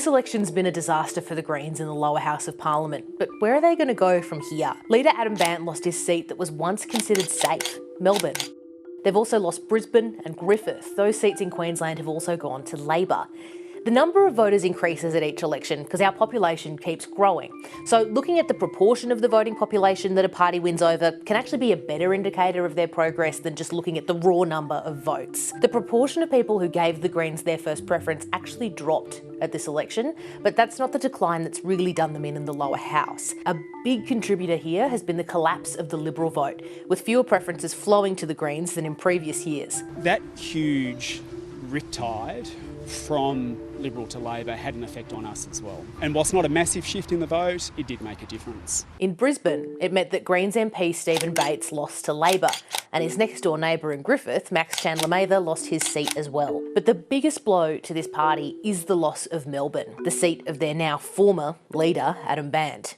This election's been a disaster for the Greens in the lower house of Parliament, but where are they going to go from here? Leader Adam Bandt lost his seat that was once considered safe, Melbourne. They've also lost Brisbane and Griffith. Those seats in Queensland have also gone to Labor. The number of voters increases at each election because our population keeps growing. So looking at the proportion of the voting population that a party wins over can actually be a better indicator of their progress than just looking at the raw number of votes. The proportion of people who gave the Greens their first preference actually dropped at this election, but that's not the decline that's really done them in the lower house. A big contributor here has been the collapse of the Liberal vote, with fewer preferences flowing to the Greens than in previous years. That huge riptide from Liberal to Labor had an effect on us as well. And whilst not a massive shift in the vote, it did make a difference. In Brisbane, it meant that Greens MP Stephen Bates lost to Labor, and his next door neighbour in Griffith, Max Chandler-Mather, lost his seat as well. But the biggest blow to this party is the loss of Melbourne, the seat of their now former leader, Adam Bandt.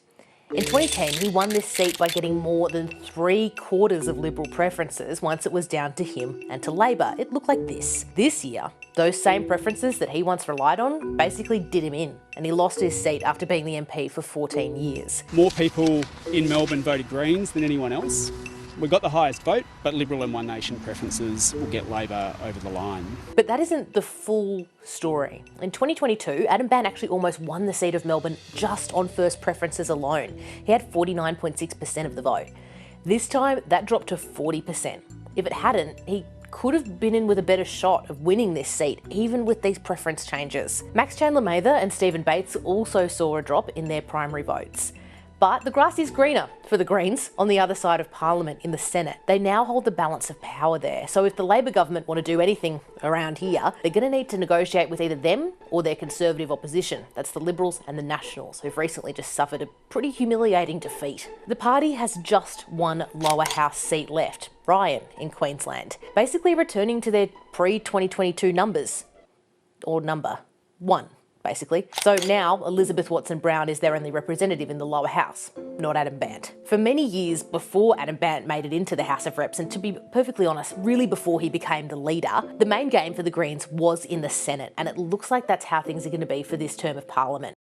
In 2010, he won this seat by getting more than 3/4 of Liberal preferences once it was down to him and to Labor. It looked like this. This year, those same preferences that he once relied on basically did him in, and he lost his seat after being the MP for 14 years. More people in Melbourne voted Greens than anyone else. We got the highest vote, but Liberal and One Nation preferences will get Labor over the line. But that isn't the full story. In 2022, Adam Bandt actually almost won the seat of Melbourne just on first preferences alone. He had 49.6% of the vote. This time, that dropped to 40%. If it hadn't, he could have been in with a better shot of winning this seat, even with these preference changes. Max Chandler-Mather and Stephen Bates also saw a drop in their primary votes. But the grass is greener for the Greens on the other side of Parliament in the Senate. They now hold the balance of power there. So if the Labor government want to do anything around here, they're going to need to negotiate with either them or their Conservative opposition. That's the Liberals and the Nationals, who've recently just suffered a pretty humiliating defeat. The party has just one lower house seat left, Ryan in Queensland, basically returning to their pre-2022 numbers, or number 1. Basically. So now Elizabeth Watson-Brown is their only representative in the lower house, not Adam Bandt. For many years before Adam Bandt made it into the House of Reps, and to be perfectly honest, really before he became the leader, the main game for the Greens was in the Senate, and it looks like that's how things are going to be for this term of Parliament.